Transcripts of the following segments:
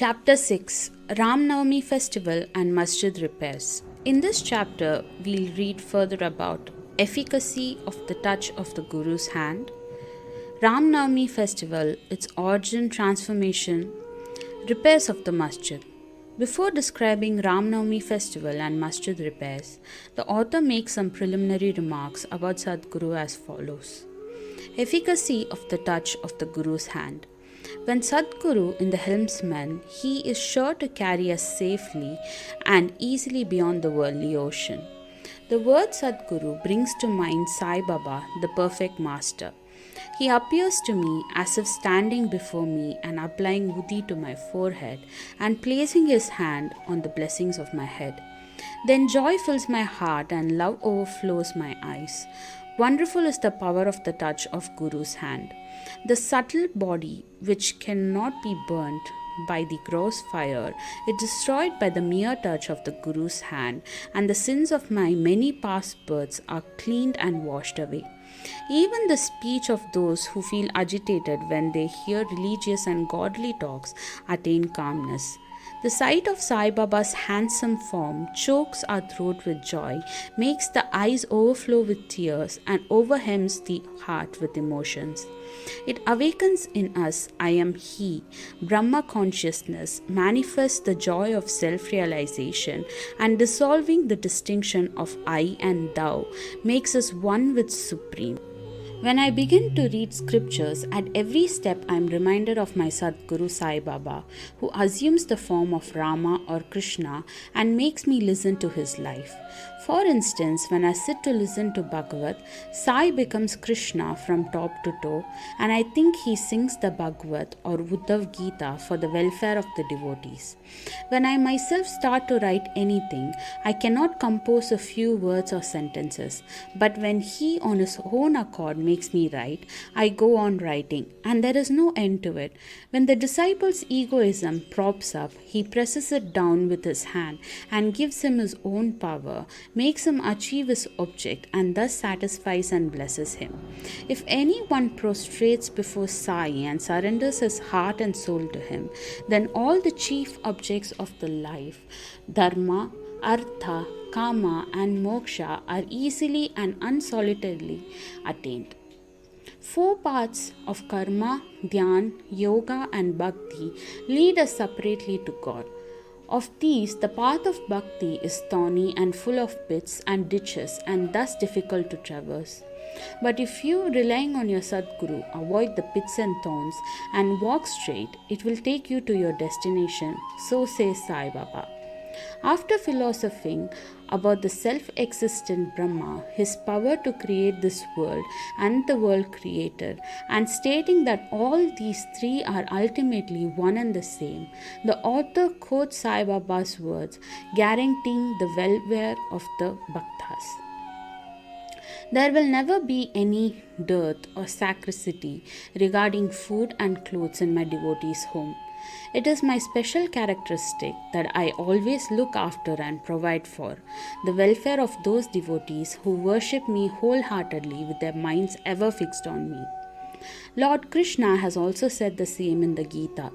Chapter 6 Ram-Navami Festival and Masjid repairs. In this chapter, we'll read further about efficacy of the touch of the Guru's hand, Ram-Navami Festival, its origin, transformation, repairs of the Masjid. Before describing Ram-Navami Festival and Masjid repairs, the author makes some preliminary remarks about Sadguru as follows. Efficacy of the touch of the Guru's hand. When Sadguru is the helmsman, he is sure to carry us safely and easily beyond the worldly ocean. The word Sadguru brings to mind Sai Baba, the perfect master. He appears to me as if standing before me and applying wuddhi to my forehead and placing his hand on the blessings of my head. Then joy fills my heart and love overflows my eyes. Wonderful is the power of the touch of Guru's hand. The subtle body which cannot be burnt by the gross fire is destroyed by the mere touch of the Guru's hand, and the sins of my many past births are cleaned and washed away. Even the speech of those who feel agitated when they hear religious and godly talks attain calmness. The sight of Sai Baba's handsome form chokes our throat with joy, makes the eyes overflow with tears, and overwhelms the heart with emotions. It awakens in us, I am He, Brahma consciousness, manifests the joy of self-realization, and dissolving the distinction of I and Thou, makes us one with Supreme. When I begin to read scriptures, at every step I am reminded of my Sadguru Sai Baba, who assumes the form of Rama or Krishna and makes me listen to his life. For instance, when I sit to listen to Bhagavat, Sai becomes Krishna from top to toe, and I think he sings the Bhagavat or Uddhav Gita for the welfare of the devotees. When I myself start to write anything, I cannot compose a few words or sentences, but when he on his own accord makes me write, I go on writing, and there is no end to it. When the disciple's egoism props up, he presses it down with his hand and gives him his own power, makes him achieve his object, and thus satisfies and blesses him. If anyone prostrates before Sai and surrenders his heart and soul to him, then all the chief objects of the life, dharma, artha, kama, and moksha, are easily and unsolitedly attained. 4 paths of karma, dhyan, yoga, and bhakti lead us separately to God. Of these, the path of bhakti is thorny and full of pits and ditches, and thus difficult to traverse. But if you, relying on your Sadguru, avoid the pits and thorns and walk straight, it will take you to your destination, so says Sai Baba. After philosophing about the self-existent Brahma, his power to create this world and the world created, and stating that all these three are ultimately one and the same, the author quotes Sai Baba's words, guaranteeing the welfare of the Bhaktas. There will never be any dearth or scarcity regarding food and clothes in my devotees' home. It is my special characteristic that I always look after and provide for the welfare of those devotees who worship me wholeheartedly with their minds ever fixed on me. Lord Krishna has also said the same in the Gita.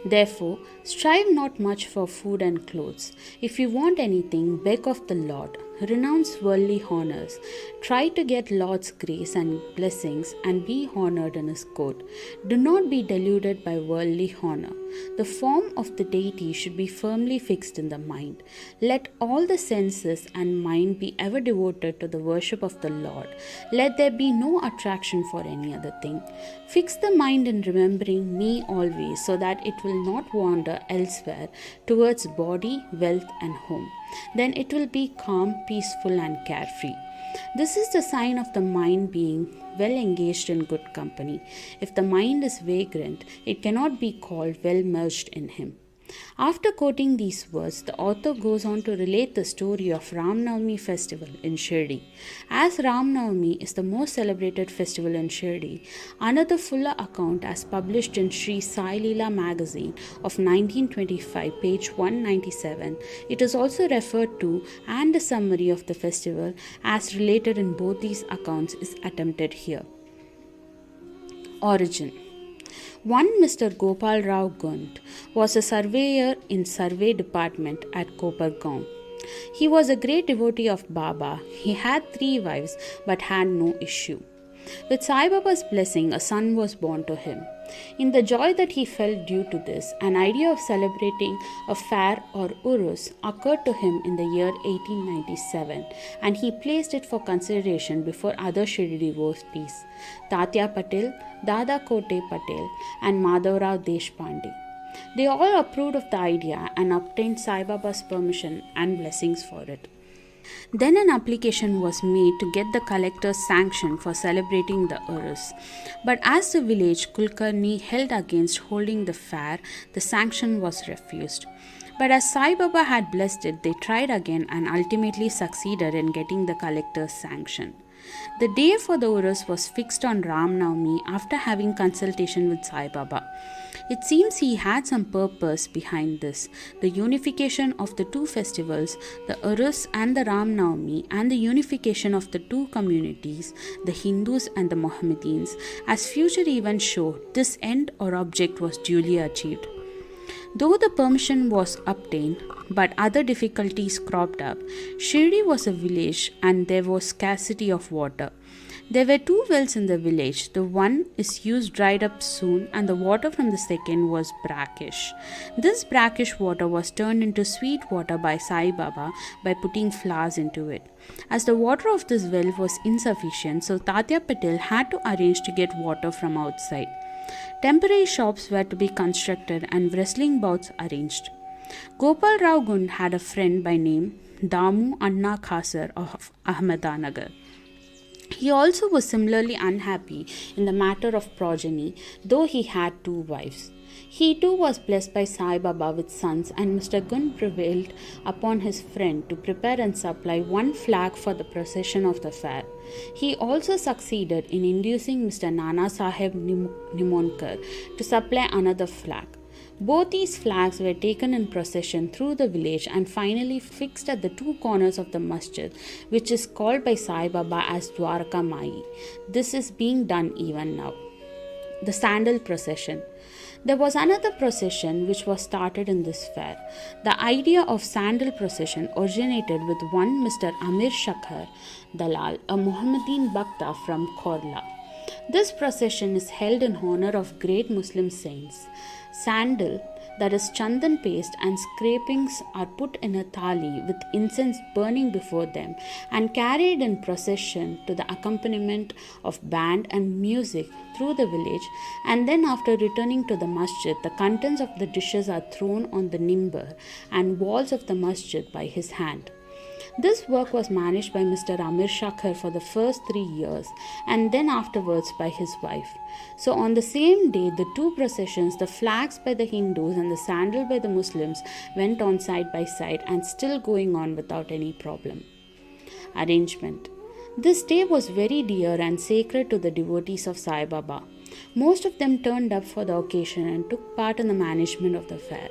Therefore, strive not much for food and clothes. If you want anything, beg of the Lord. Renounce worldly honors. Try to get Lord's grace and blessings and be honored in His court. Do not be deluded by worldly honor. The form of the deity should be firmly fixed in the mind. Let all the senses and mind be ever devoted to the worship of the Lord. Let there be no attraction for any other thing. Fix the mind in remembering me always, so that it will not wander elsewhere towards body, wealth, and home. Then it will be calm, peaceful, and carefree. This is the sign of the mind being well engaged in good company. If the mind is vagrant, it cannot be called well merged in him. After quoting these words, the author goes on to relate the story of Ram-Navami Festival in Shirdi. As Ram-Navami is the most celebrated festival in Shirdi, another fuller account as published in Sri Sai Leela magazine of 1925, page 197, it is also referred to, and a summary of the festival as related in both these accounts is attempted here. Origin. One Mr. Gopal Rao Gunt was a surveyor in survey department at Kopargaon. He was a great devotee of Baba. He had 3 wives but had no issue. With Sai Baba's blessing, a son was born to him. In the joy that he felt due to this, an idea of celebrating a fair or urus occurred to him in the year 1897, and he placed it for consideration before other Shirdi devotees, Tatya Patel, Dada Kote Patel, and Madhavrao Deshpande. They all approved of the idea and obtained Sai Baba's permission and blessings for it. Then an application was made to get the collector's sanction for celebrating the Urus. But as the village Kulkarni held against holding the fair, the sanction was refused. But as Sai Baba had blessed it, they tried again and ultimately succeeded in getting the collector's sanction. The day for the Urus was fixed on Ram-Navami after having consultation with Sai Baba. It seems he had some purpose behind this, the unification of the 2 festivals, the Urus and the Ram-Navami, and the unification of the 2 communities, the Hindus and the Mohammedans. As future events show, this end or object was duly achieved. Though the permission was obtained, but other difficulties cropped up. Shirdi was a village and there was scarcity of water. There were 2 wells in the village. The one is used dried up soon and the water from the second was brackish. This brackish water was turned into sweet water by Sai Baba by putting flowers into it. As the water of this well was insufficient, so Tatya Patel had to arrange to get water from outside. Temporary shops were to be constructed and wrestling bouts arranged. Gopal Rao Gund had a friend by name Damu Anna Khasar of Ahmedanagar. He also was similarly unhappy in the matter of progeny, though he had 2 wives. He too was blessed by Sai Baba with sons, and Mr. Gund prevailed upon his friend to prepare and supply 1 flag for the procession of the fair. He also succeeded in inducing Mr. Nana Sahib Nimonkar to supply another flag. Both these flags were taken in procession through the village and finally fixed at the 2 corners of the Masjid, which is called by Sai Baba as Dwarkamai. This is being done even now. The Sandal Procession. There was another procession which was started in this fair. The idea of sandal procession originated with one Mr. Amir Shakhar Dalal, a Mohammedan Bhakta from Korla. This procession is held in honor of great Muslim saints. Sandal, that is chandan paste, and scrapings are put in a thali with incense burning before them and carried in procession to the accompaniment of band and music through the village, and then after returning to the masjid, the contents of the dishes are thrown on the nimbar and walls of the masjid by his hand. This work was managed by Mr. Amir Shakhar for the first 3 years and then afterwards by his wife. So on the same day, the 2 processions, the flags by the Hindus and the sandal by the Muslims, went on side by side and still going on without any problem. Arrangement. This day was very dear and sacred to the devotees of Sai Baba. Most of them turned up for the occasion and took part in the management of the fair.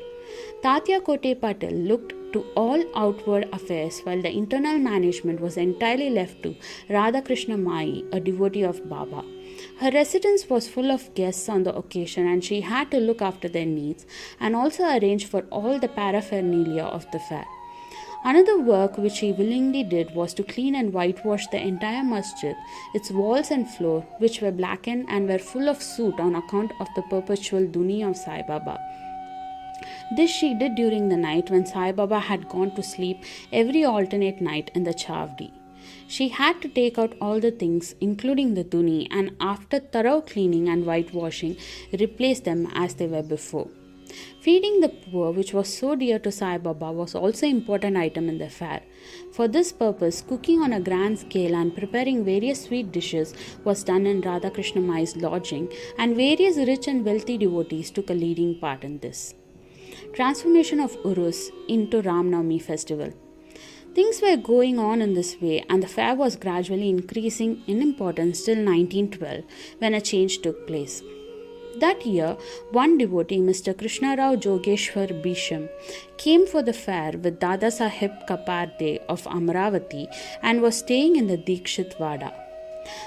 Tatya Kote Patel looked to all outward affairs while the internal management was entirely left to Radhakrishna Mai, a devotee of Baba. Her residence was full of guests on the occasion and she had to look after their needs and also arrange for all the paraphernalia of the fair. Another work which she willingly did was to clean and whitewash the entire masjid, its walls and floor, which were blackened and were full of soot on account of the perpetual duni of Sai Baba. This she did during the night when Sai Baba had gone to sleep every alternate night in the Chavdi. She had to take out all the things, including the duni, and after thorough cleaning and whitewashing, replace them as they were before. Feeding the poor, which was so dear to Sai Baba, was also an important item in the fair. For this purpose, cooking on a grand scale and preparing various sweet dishes was done in Radhakrishna Mai's lodging, and various rich and wealthy devotees took a leading part in this. Transformation of Urus into Ram-Navami Festival. Things were going on in this way and the fair was gradually increasing in importance till 1912 when a change took place. That year, one devotee, Mr. Krishna Rao Jogeshwar Bisham, came for the fair with Dada Sahib Kaparde of Amravati and was staying in the Dikshit Vada.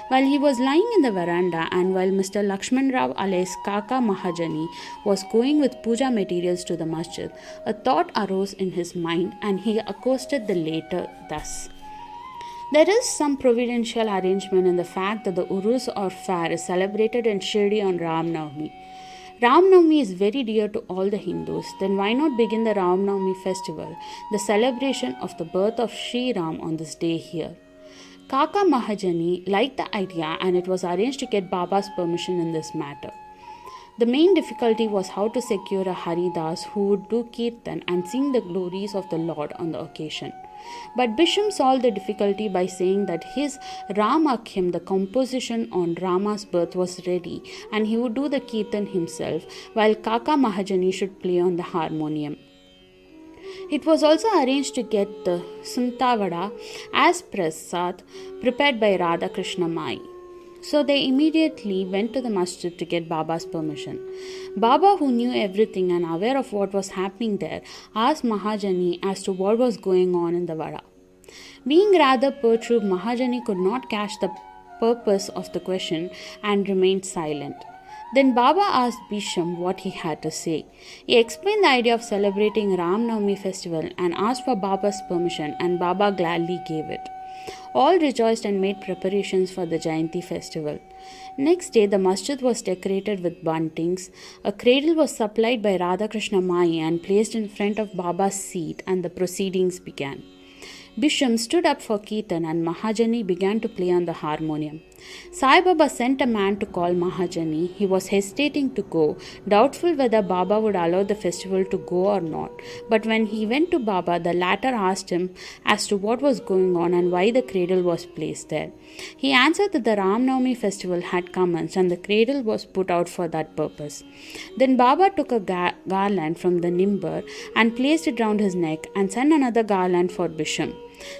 While he was lying in the veranda and while Mr. Lakshman Rao alias Kaka Mahajani was going with puja materials to the masjid, a thought arose in his mind and he accosted the latter thus. There is some providential arrangement in the fact that the Urus or fair is celebrated in Shirdi on Ram-Navami. Ram-Navami is very dear to all the Hindus, then why not begin the Ram-Navami festival, the celebration of the birth of Sri Ram on this day here? Kaka Mahajani liked the idea and it was arranged to get Baba's permission in this matter. The main difficulty was how to secure a Haridas who would do Kirtan and sing the glories of the Lord on the occasion. But Bisham solved the difficulty by saying that his Ramakhim, the composition on Rama's birth, was ready and he would do the Kirtan himself while Kaka Mahajani should play on the harmonium. It was also arranged to get the Suntavada as prasad prepared by Radha Krishna Mai. So they immediately went to the masjid to get Baba's permission. Baba, who knew everything and aware of what was happening there, asked Mahajani as to what was going on in the vada. Being rather perturbed, Mahajani could not catch the purpose of the question and remained silent. Then Baba asked Bisham what he had to say. He explained the idea of celebrating Ram-Navami festival and asked for Baba's permission, and Baba gladly gave it. All rejoiced and made preparations for the Jayanti festival. Next day, the masjid was decorated with buntings. A cradle was supplied by Radha Krishna Mai and placed in front of Baba's seat, and the proceedings began. Bisham stood up for Kirtan and Mahajani began to play on the harmonium. Sai Baba sent a man to call Mahajani. He was hesitating to go, doubtful whether Baba would allow the festival to go or not. But when he went to Baba, the latter asked him as to what was going on and why the cradle was placed there. He answered that the Ram-Navami festival had commenced and the cradle was put out for that purpose. Then Baba took a garland from the nimber and placed it round his neck and sent another garland for Bisham.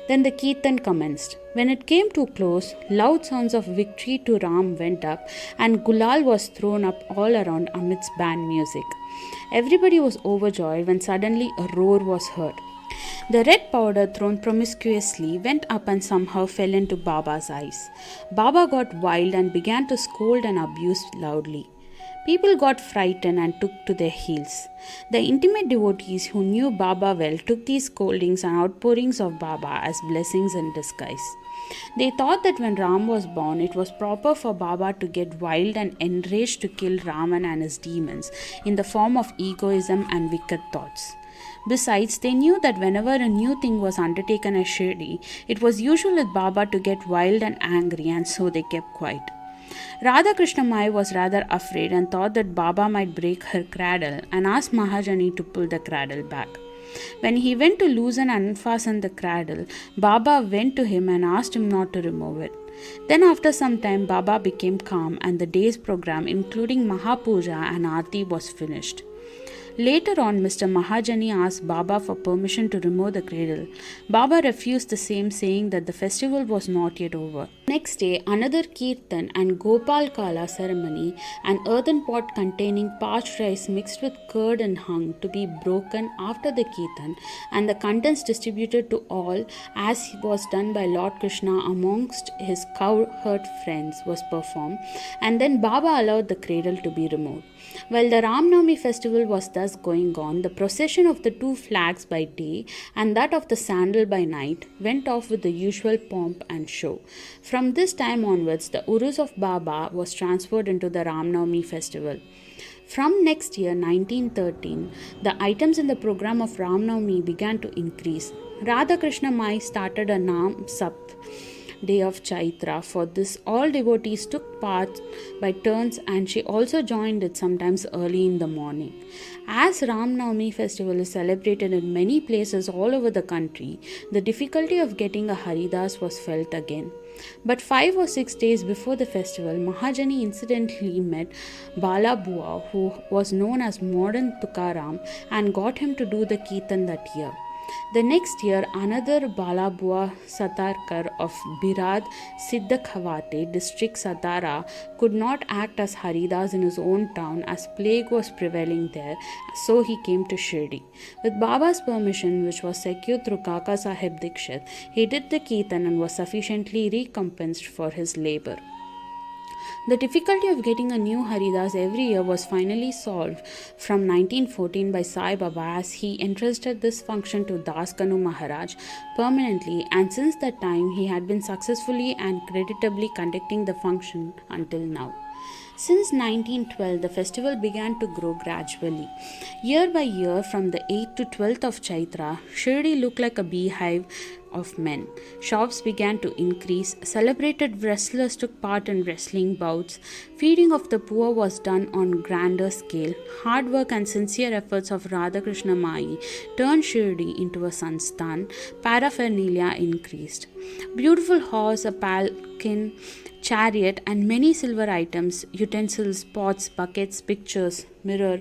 Then the Kirtan commenced. When it came to close, loud sounds of victory to Ram went up and Gulal was thrown up all around amidst band music. Everybody was overjoyed when suddenly a roar was heard. The red powder thrown promiscuously went up and somehow fell into Baba's eyes. Baba got wild and began to scold and abuse loudly. People got frightened and took to their heels. The intimate devotees who knew Baba well took these scoldings and outpourings of Baba as blessings in disguise. They thought that when Ram was born, it was proper for Baba to get wild and enraged to kill Raman and his demons in the form of egoism and wicked thoughts. Besides, they knew that whenever a new thing was undertaken at Shirdi, it was usual with Baba to get wild and angry, and so they kept quiet. Radha Krishna Mai was rather afraid and thought that Baba might break her cradle and asked Mahajani to pull the cradle back. When he went to loosen and unfasten the cradle, Baba went to him and asked him not to remove it. Then after some time, Baba became calm and the day's program, including Mahapuja and Aarti, was finished. Later on, Mr. Mahajani asked Baba for permission to remove the cradle. Baba refused the same, saying that the festival was not yet over. Next day, another Kirtan and Gopal Kala ceremony, an earthen pot containing parched rice mixed with curd and hung to be broken after the Kirtan, and the contents distributed to all as was done by Lord Krishna amongst his cowherd friends was performed, and then Baba allowed the cradle to be removed. While the Ram-Navami festival was thus going on, the procession of the two flags by day and that of the sandal by night went off with the usual pomp and show. From this time onwards, the Urus of Baba was transferred into the Ram-Navami festival. From next year, 1913, the items in the program of Ram-Navami began to increase. Radha Krishna Mai started a Nam Sap day of Chaitra. For this, all devotees took part by turns and she also joined it sometimes early in the morning. As Ram-Navami festival is celebrated in many places all over the country, the difficulty of getting a Haridas was felt again. But 5 or 6 days before the festival, Mahajani incidentally met Bala Bua, who was known as modern Tukaram, and got him to do the Kirtan that year. The next year, another Balabua Satarkar of Birad Siddhakhawate district Satara could not act as Haridas in his own town as plague was prevailing there, so he came to Shirdi. With Baba's permission, which was secured through Kaka Sahib Dikshit, he did the Kirtan and was sufficiently recompensed for his labor. The difficulty of getting a new Haridas every year was finally solved from 1914 by Sai Baba as he entrusted this function to Das Kanu Maharaj permanently, and since that time he had been successfully and creditably conducting the function until now. Since 1912, the festival began to grow gradually. Year by year, from the 8th to 12th of Chaitra, Shirdi looked like a beehive of men. Shops began to increase, celebrated wrestlers took part in wrestling bouts, feeding of the poor was done on grander scale. Hard work and sincere efforts of Radhakrishna Mai turned Shirdi into a Sansthan. Paraphernalia increased. Beautiful horse, a palkin, chariot, and many silver items, utensils, pots, buckets, pictures, mirror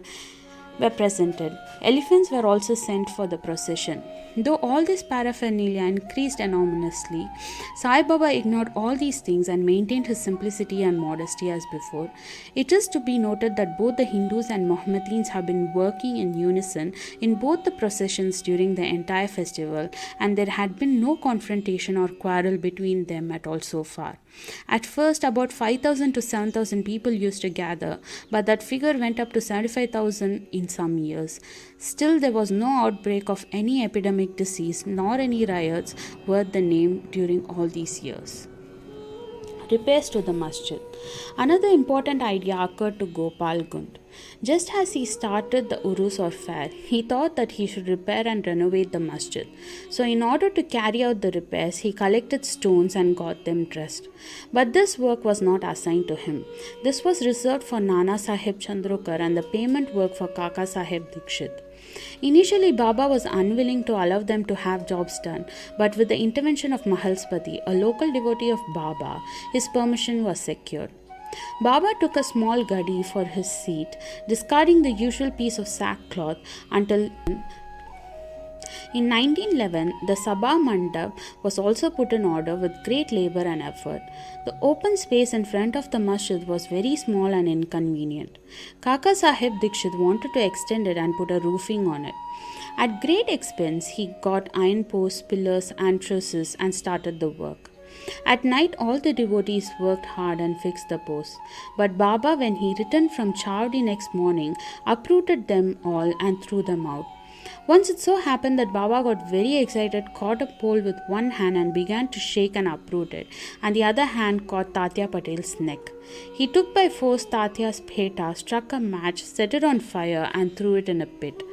were presented. Elephants were also sent for the procession. Though all this paraphernalia increased enormously, Sai Baba ignored all these things and maintained his simplicity and modesty as before. It is to be noted that both the Hindus and Mohammedans have been working in unison in both the processions during the entire festival, and there had been no confrontation or quarrel between them at all so far. At first, about 5,000 to 7,000 people used to gather, but that figure went up to 75,000 in some years. Still, there was no outbreak of any epidemic disease nor any riots worth the name during all these years. Repairs to the masjid. Another important idea occurred to Gopal Gund. Just as he started the Urus or fair, he thought that he should repair and renovate the masjid. So in order to carry out the repairs, he collected stones and got them dressed. But this work was not assigned to him. This was reserved for Nana Sahib Chandrokar, and the payment work for Kaka Sahib Dikshit. Initially, Baba was unwilling to allow them to have jobs done, but with the intervention of Mahalspati, a local devotee of Baba, his permission was secured. Baba took a small gadi for his seat, discarding the usual piece of sackcloth until in 1911, the Sabha Mandap was also put in order with great labor and effort. The open space in front of the masjid was very small and inconvenient. Kaka Sahib Dikshit wanted to extend it and put a roofing on it. At great expense, he got iron posts, pillars, and trusses and started the work. At night, all the devotees worked hard and fixed the posts. But Baba, when he returned from Chowdi next morning, uprooted them all and threw them out. Once it so happened that Baba got very excited, caught a pole with one hand and began to shake and uproot it, and the other hand caught Tatya Patel's neck. He took by force Tatya's pheta, struck a match, set it on fire and threw it in a pit.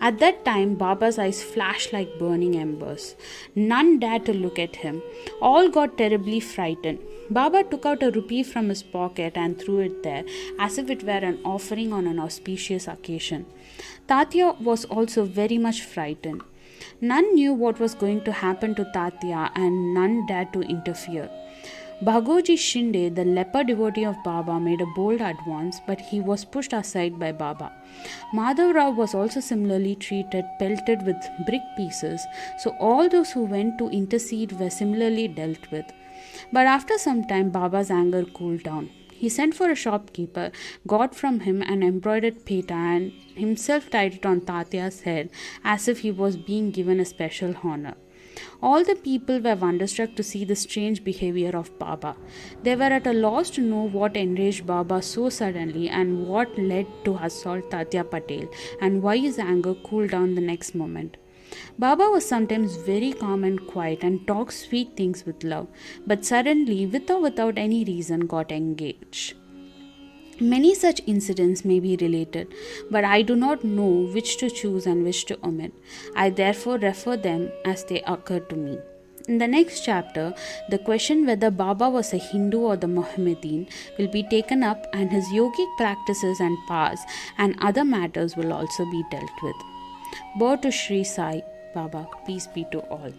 At that time, Baba's eyes flashed like burning embers. None dared to look at him. All got terribly frightened. Baba took out a rupee from his pocket and threw it there, as if it were an offering on an auspicious occasion. Tatya was also very much frightened. None knew what was going to happen to Tatya, and none dared to interfere. Bhagoji Shinde, the leper devotee of Baba, made a bold advance, but he was pushed aside by Baba. Madhav Rao was also similarly treated, pelted with brick pieces, so all those who went to intercede were similarly dealt with. But after some time, Baba's anger cooled down. He sent for a shopkeeper, got from him an embroidered pheta, and himself tied it on Tatya's head as if he was being given a special honor. All the people were wonderstruck to see the strange behavior of Baba. They were at a loss to know what enraged Baba so suddenly and what led to assault Tatya Patel and why his anger cooled down the next moment. Baba was sometimes very calm and quiet and talked sweet things with love, but suddenly, with or without any reason, got engaged. Many such incidents may be related, but I do not know which to choose and which to omit. I therefore refer them as they occur to me. In the next chapter, the question whether Baba was a Hindu or the Mohammedan will be taken up, and his yogic practices and paths and other matters will also be dealt with. Bow to Sri Sai Baba, peace be to all.